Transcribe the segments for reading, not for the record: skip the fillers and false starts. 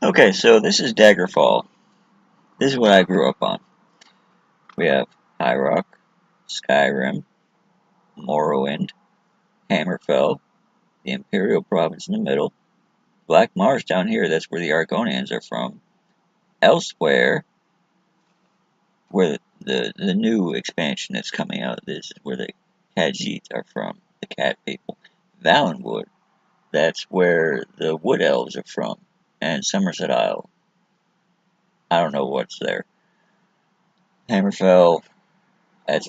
Okay, so this is Daggerfall. This is what I grew up on. We have High Rock, Skyrim, Morrowind, Hammerfell, the Imperial Province in the middle, Black Marsh down here, that's where the Argonians are from. Elsewhere, where the new expansion that's coming out, this is where the Khajiit are from, the cat people. Valenwood, that's where the Wood Elves are from. And Somerset Isle, I don't know what's there. Hammerfell, that's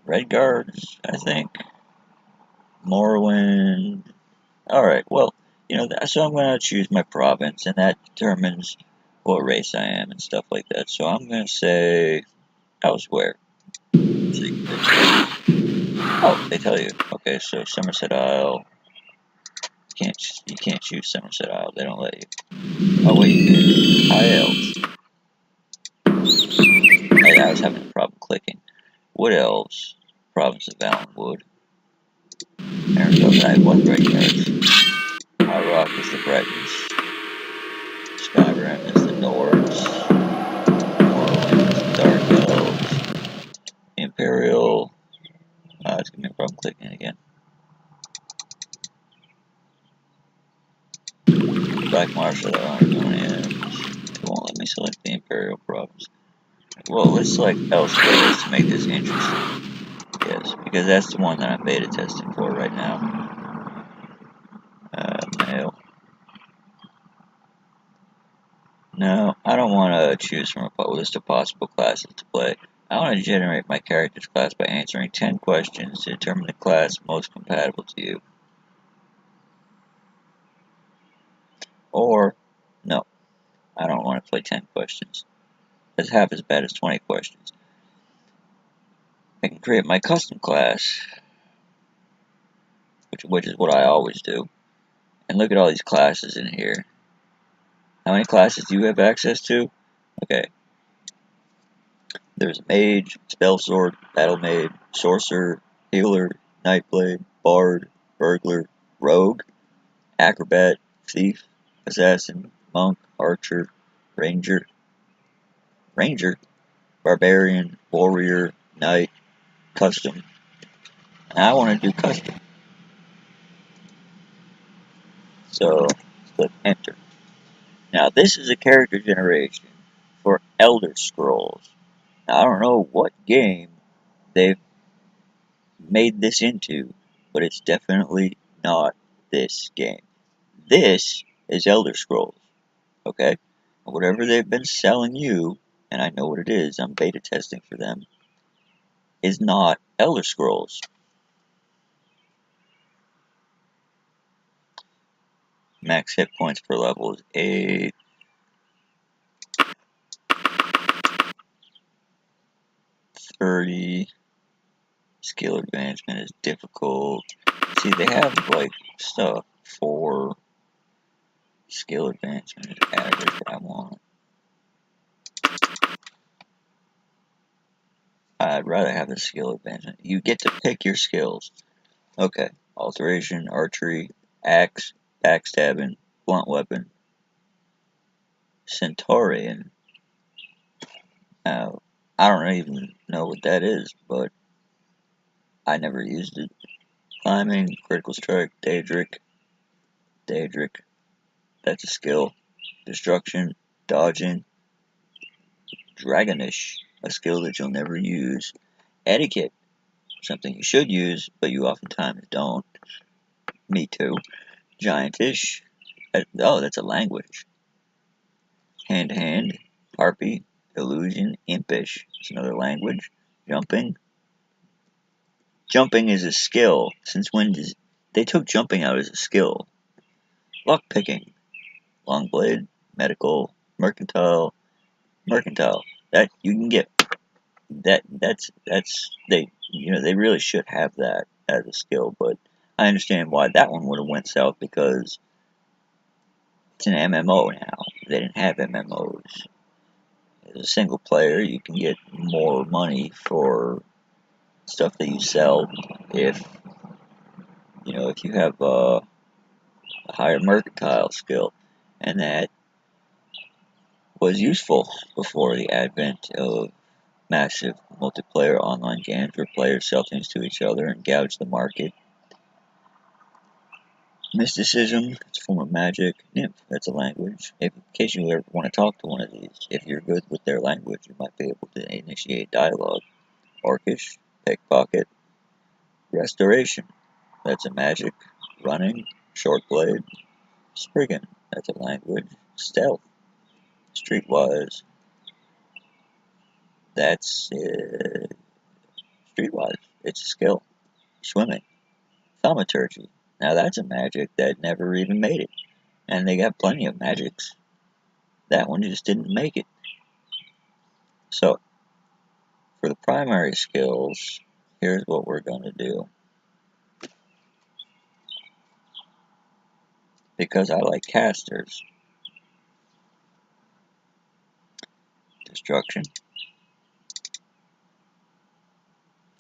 Redguards, I think. Morrowind. Alright, well, so I'm going to choose my province, and that determines what race I am and stuff like that. So I'm going to say elsewhere. Oh, they tell you. Okay, so Somerset Isle. You can't choose Somerset Isle. They don't let you. Oh wait, you can. High Elves. I was having a problem clicking. Wood Elves. Province of Valenwood. I was Redguards. High Rock is the Bretons. Skyrim is the Nords. Morrowind is the Dark Elves. Imperial. It's giving me a problem clicking again. Black Marsh are the Argonians. It won't let me select the Imperial province. Well, let's select elsewhere to make this interesting. Yes, because that's the one that I'm beta testing for right now. Mail. No, I don't want to choose from a list of possible classes to play. I want to generate my character's class by answering 10 questions to determine the class most compatible to you. Or, no, I don't want to play 10 questions. That's half as bad as 20 questions. I can create my custom class, which is what I always do. And look at all these classes in here. How many classes do you have access to? Okay. There's Mage, Spell Sword, Battle Maid, Sorcerer, Healer, Nightblade, Bard, Burglar, Rogue, Acrobat, Thief, Assassin, Monk, Archer, Ranger, Barbarian, Warrior, Knight, Custom. And I want to do Custom. So, click Enter. Now, this is a character generation for Elder Scrolls. Now, I don't know what game they've made this into, but it's definitely not this game. This is Elder Scrolls, okay? Whatever they've been selling you, and I know what it is, I'm beta testing for them, is not Elder Scrolls. Max hit points per level is 8. $30. Skill advancement is difficult. See, they have like stuff for skill advancement is average, but I want. I'd rather have the skill advancement. You get to pick your skills. Okay. Alteration, archery, axe, backstabbing, blunt weapon, Centaurian. Now, I don't even know what that is, but I never used it. Climbing, critical strike, Daedric, that's a skill. Destruction, dodging, Dragonish, a skill that you'll never use. Etiquette, something you should use, but you oftentimes don't. Me too. Giantish, oh, that's a language. Hand to hand, Harpy, Illusion, Impish, it's another language. Jumping. Jumping is a skill. Since when does they took jumping out as a skill? Lock picking, Long blade, Medical, Mercantile. That you can get that's they really should have that as a skill, but I understand why that one would have went south because it's an MMO now. They didn't have MMOs. As a single player, you can get more money for stuff that you sell if if you have a higher mercantile skill, and that was useful before the advent of massive multiplayer online games where players sell things to each other and gouge the market. Mysticism, it's a form of magic. Nymph, that's a language. In case you ever want to talk to one of these, if you're good with their language, you might be able to initiate dialogue. Orcish, pickpocket. Restoration, that's a magic. Running, short blade. Spriggan, that's a language. Stealth, streetwise. That's streetwise. It's a skill. Swimming, thaumaturgy. Now that's a magic that never even made it. And they got plenty of magics. That one just didn't make it. So, for the primary skills, here's what we're going to do. Because I like casters. Destruction.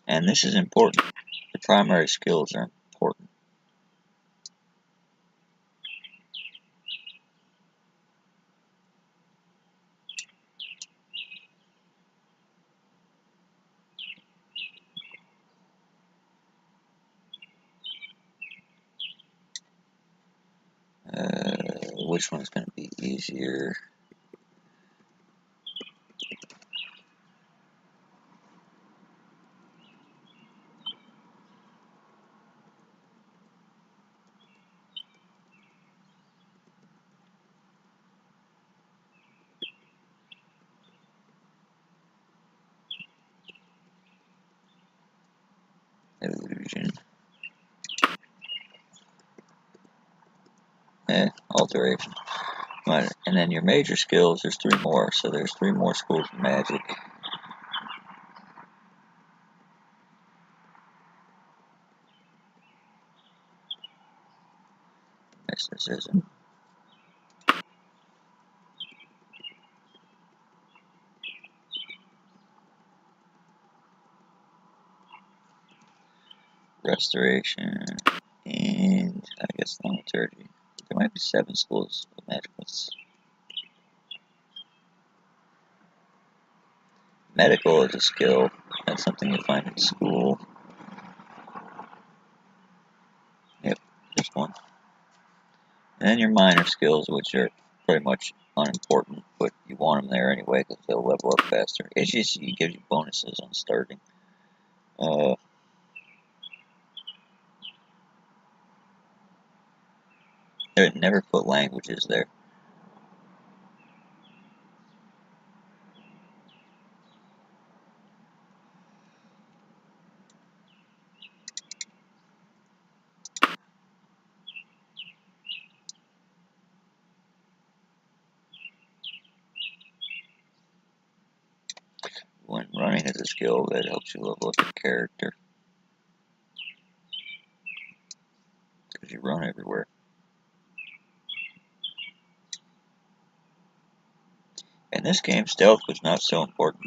And this is important. The primary skills are important. Which one's going to be easier? Illusion. Alteration. And then your major skills, there's 3 more. So there's 3 more schools of magic. Mysticism. Restoration. And I guess thaumaturgy. There might be 7 schools of magic. Medical is a skill. That's something you find in school. Yep, just one. And then your minor skills, which are pretty much unimportant, but you want them there anyway because they'll level up faster. HGC gives you bonuses on starting. They never put languages there. When running is a skill that helps you level up your character. Because you run everywhere. In this game, stealth was not so important.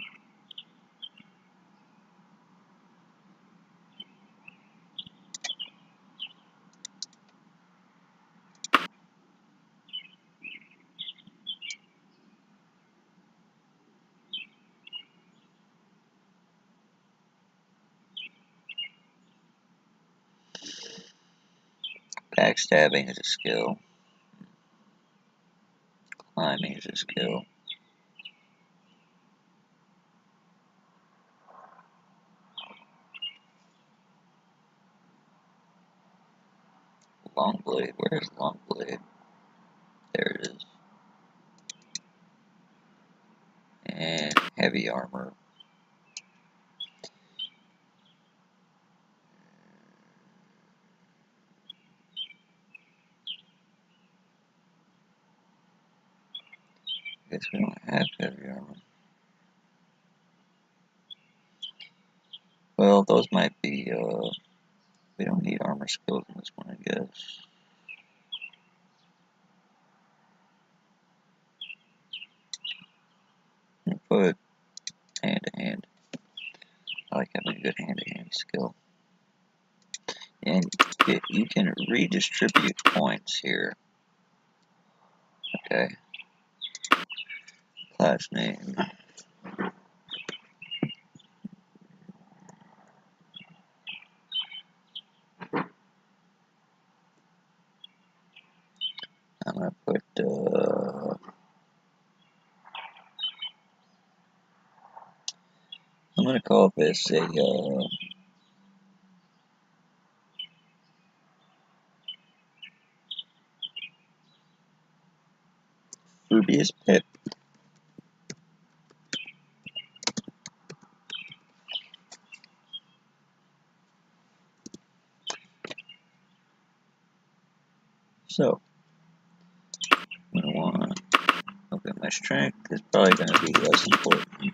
Backstabbing is a skill. Climbing is a skill. Long blade. Where's long blade? There it is. And heavy armor. I guess we don't have heavy armor. Well, those might be, we don't need armor skills in this one, I guess. Put hand-to-hand. I like having a good hand-to-hand skill. And you can redistribute points here. Okay. class name. I'm gonna put I'm gonna call this a Rubius Pip. So I'm gonna want to look at my strength. It's probably gonna be less important.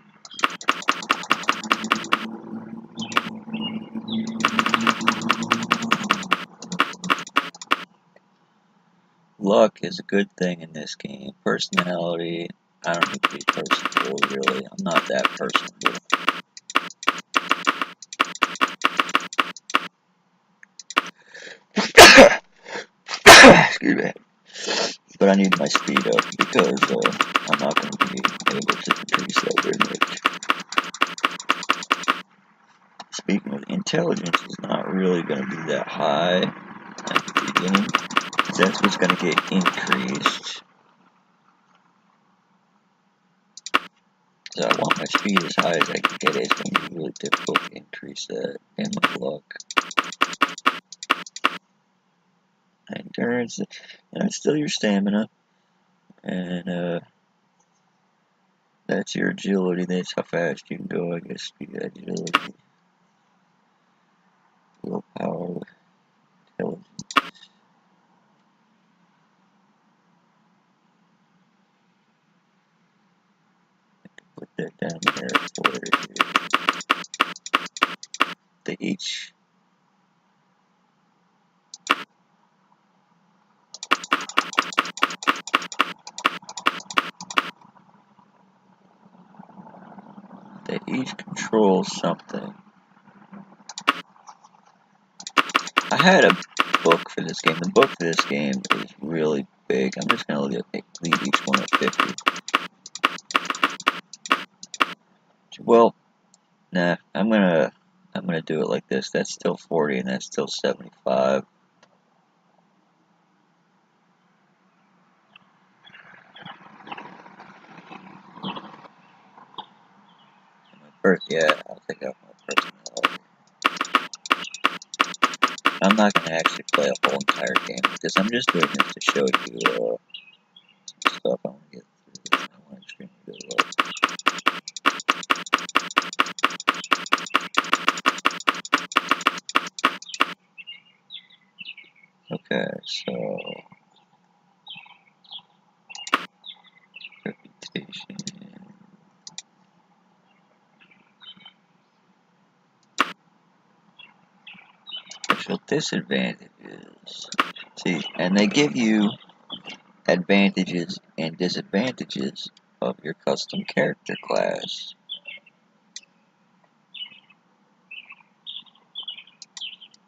Luck is a good thing in this game. Personality, I don't need to be personable, really. I'm not that personable. Excuse me. But I need my speed up because I'm not going to be able to decrease that very much. Speaking of, intelligence is not really going to be that high at the beginning. That's what's going to get increased. So I want my speed as high as I can get it. It's going to be really difficult to increase that. And my luck. Endurance, it's still your stamina. And that's your agility. That's how fast you can go, I guess. Speed, agility, willpower, intelligence. Put that down there for they each control something. I had a book for this game. The book for this game is really big. I'm just gonna leave each one at 50. Well, nah, I'm gonna do it like this. That's still 40 and that's still 75. Yeah, I'll take out my personality. I'm not gonna actually play a whole entire game with this. I'm just doing this to show you stuff I want to get through this. I want extremely good luck. Okay, so reputation. Special disadvantages. See, and they give you advantages and disadvantages of your custom character class.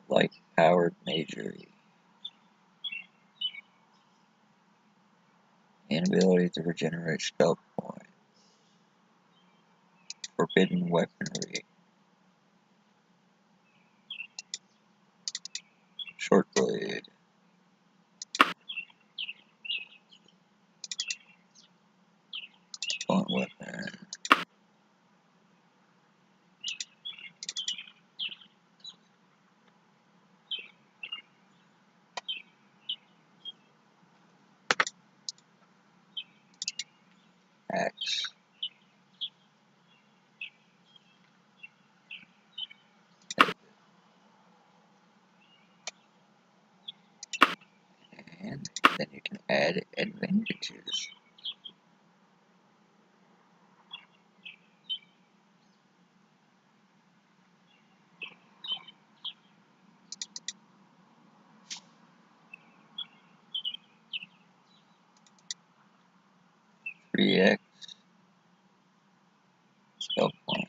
Light powered magery. Inability to regenerate spell points. Forbidden weaponry. Short blade. Blunt weapon. Axe. And then you can add advantages. React spell point.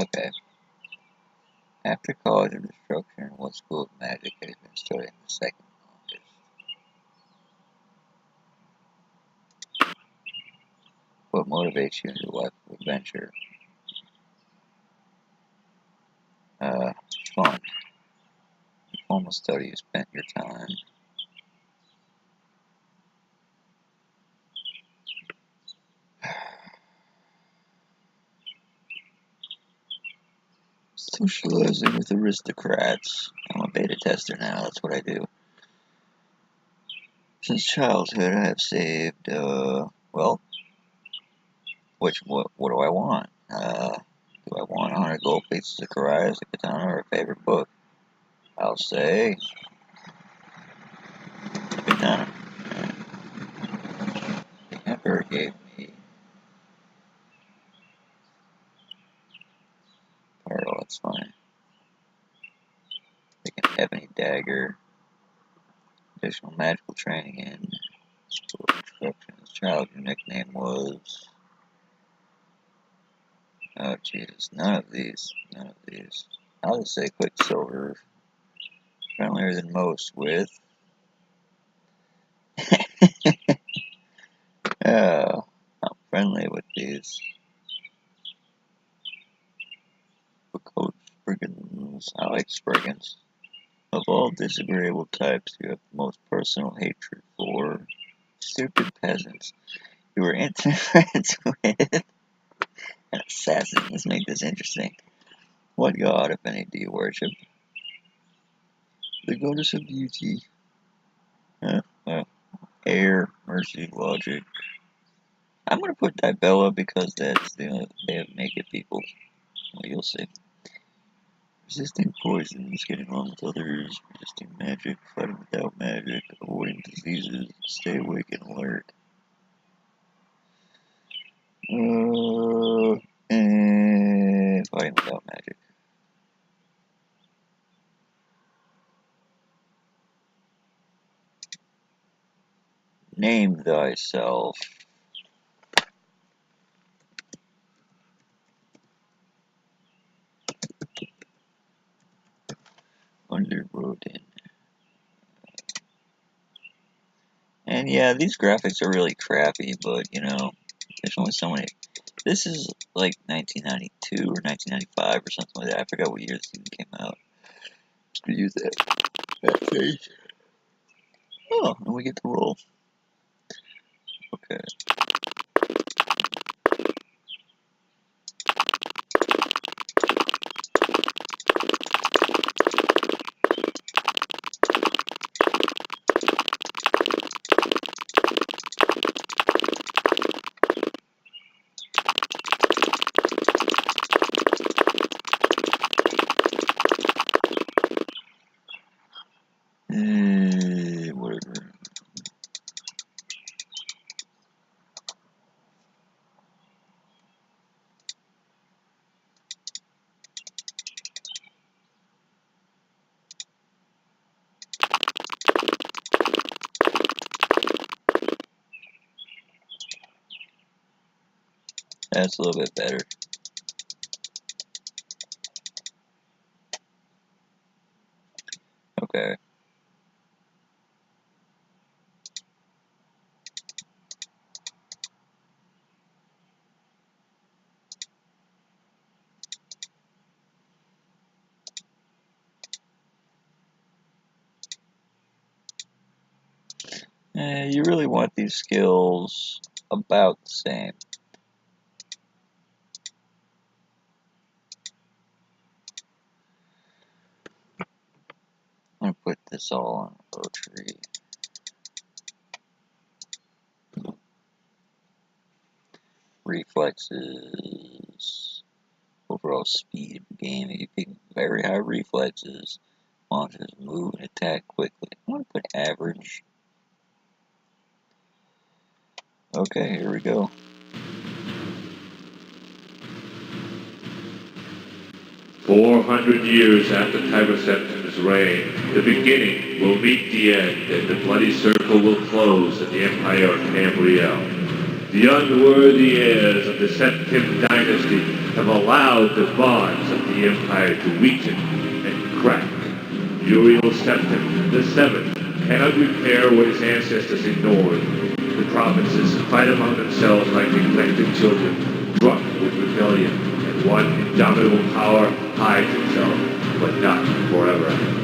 Okay. After college and instruction, what school of magic has been studying the second longest? What motivates you in your life of adventure? Fun. Formal study you spent your time. Socializing with aristocrats. I'm a beta tester now, that's what I do. Since childhood, I have saved, well, what do I want? Do I want 100 gold pieces of Karayas, a katana, or a favorite book? I'll say a katana. The Emperor gave me pearl, that's fine. Take an ebony dagger. Additional magical training in school instructions. Child, your nickname was... Oh, Jesus. None of these. I'll just say Quicksilver. Friendlier than most with... Oh, I'm friendly with these. Coach Spriggans. I like Spriggans. Of all disagreeable types, you have the most personal hatred for stupid peasants. You were intimate friends with an assassin. Let's make this interesting. What god, if any, do you worship? The goddess of beauty. Air, mercy, logic. I'm gonna put Dibella because that's the only way of naked people. Well, you'll see. Resisting poisons, getting along with others, resisting magic, fighting without magic, avoiding diseases, stay awake and alert. And fighting without magic. Name thyself. Underwoden. And yeah, these graphics are really crappy, but you know, there's only so many. This is like 1992 or 1995 or something like that. I forgot what year this even came out. Just gonna use that page. Oh, and we get to roll. Okay. Whatever. That's a little bit better. Okay. You really want these skills about the same. I'm gonna put this all on archery. Reflexes. Overall speed of the game. If you pick very high reflexes, monsters move and attack quickly. I'm gonna put average. Okay, here we go. 400 years after Tiber Septim's reign, the beginning will meet the end, and the bloody circle will close in the Empire of Tamriel. The unworthy heirs of the Septim dynasty have allowed the bonds of the Empire to weaken and crack. Uriel Septim, the Seventh, cannot repair what his ancestors ignored. The provinces fight among themselves like neglected children, drunk with rebellion, and one indomitable power hides itself, but not forever.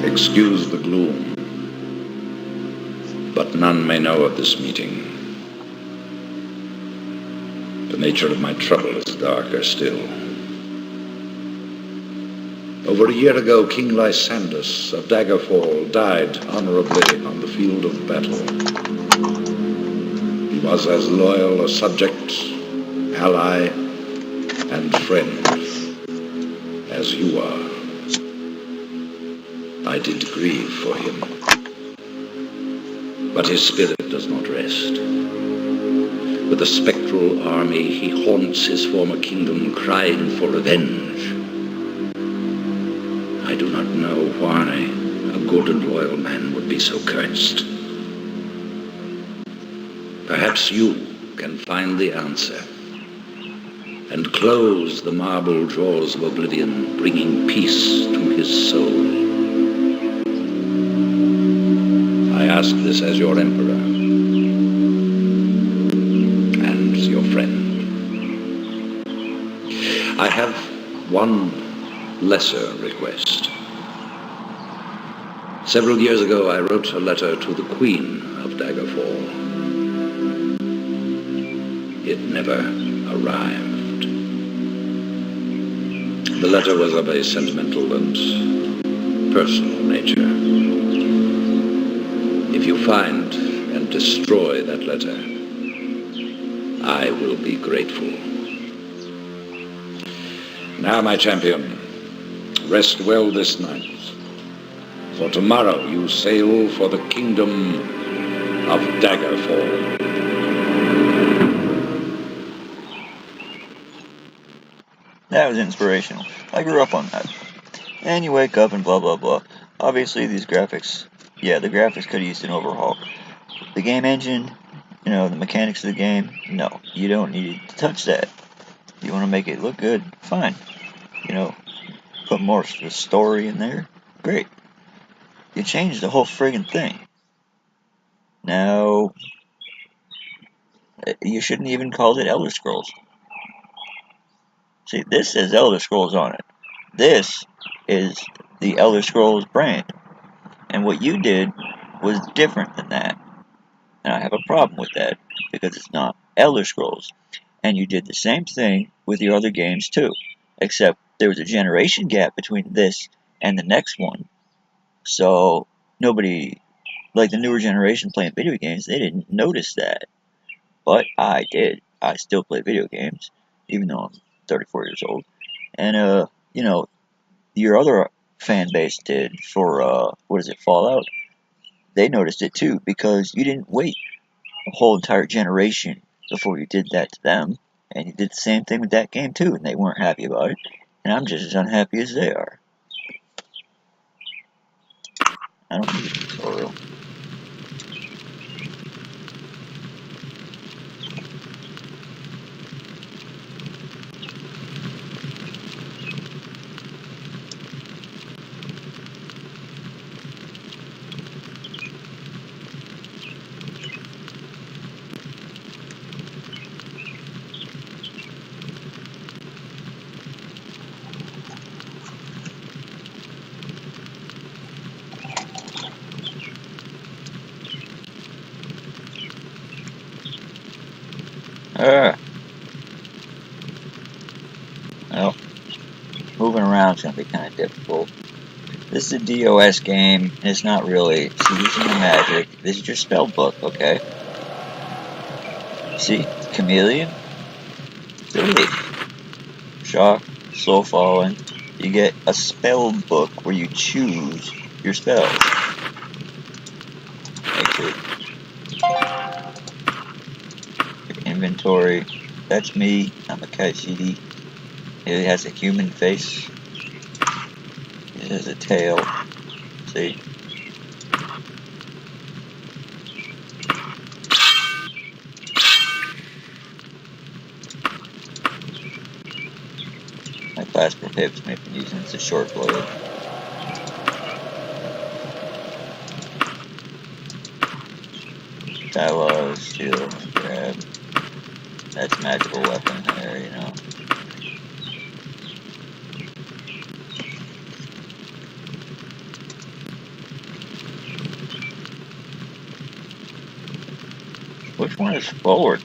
Excuse the gloom, but none may know of this meeting. The nature of my trouble is darker still. Over a year ago, King Lysandus of Daggerfall died honorably on the field of battle. He was as loyal a subject, ally, and friend as you are. I did grieve for him, but his spirit does not rest. With a spectral army, he haunts his former kingdom, crying for revenge. I do not know why a good and loyal man would be so cursed. Perhaps you can find the answer and close the marble jaws of oblivion, bringing peace to his soul. I ask this as your emperor and your friend. I have one lesser request. Several years ago, I wrote a letter to the Queen of Daggerfall. It never arrived. The letter was of a sentimental and personal nature. If you find and destroy that letter, I will be grateful. Now, my champion, rest well this night, for tomorrow you sail for the kingdom of Daggerfall. That was inspirational. I grew up on that. And you wake up and blah blah blah. Obviously these graphics, yeah, the graphics could have used an overhaul. The game engine, the mechanics of the game, no, you don't need to touch that. You want to make it look good, fine. Put more story in there, great. You changed the whole friggin' thing. Now, you shouldn't even call it Elder Scrolls. See, this says Elder Scrolls on it. This is the Elder Scrolls brand. And what you did was different than that. And I have a problem with that, because it's not Elder Scrolls. And you did the same thing with your other games too. Except there was a generation gap between this and the next one. So nobody, like the newer generation playing video games, they didn't notice that. But I did. I still play video games, even though I'm 34 years old. And, your other fan base did for, Fallout? They noticed it too, because you didn't wait a whole entire generation before you did that to them. And you did the same thing with that game too, and they weren't happy about it. And I'm just as unhappy as they are. I don't need a tutorial. Well, moving around is going to be kind of difficult. This is a DOS game, and it's not really. See, using the magic. This is your spell book, okay? See? Chameleon. Leaf. Shock. Soul Fallen. You get a spell book where you choose your spells. Exit. Your inventory. That's me. I'm a Kaishidi. It has a human face. It has a tail. See? My class prohibits me from using it. It's a short blade. Dialogue, steal, and grab. That's magical weapon there, you know. Which one is forward?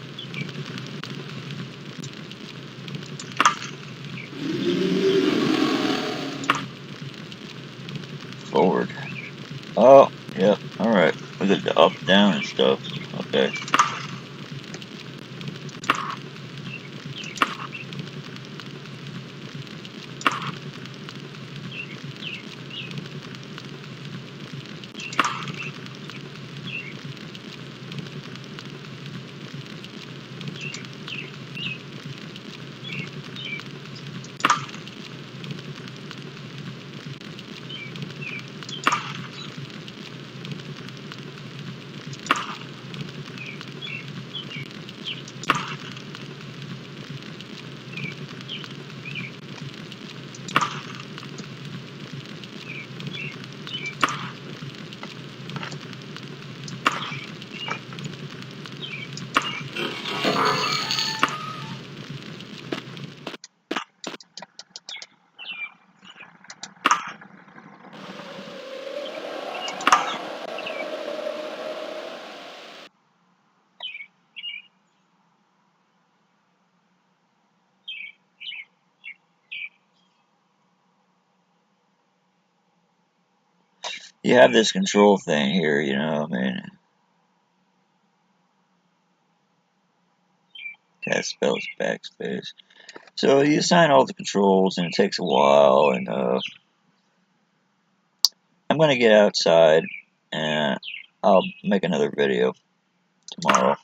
Forward. Oh, yep, alright. Look at the up, down, and stuff. Okay. You have this control thing here, you know, I mean. Cast spells backspace. So you assign all the controls, and it takes a while, and I'm going to get outside, and I'll make another video tomorrow.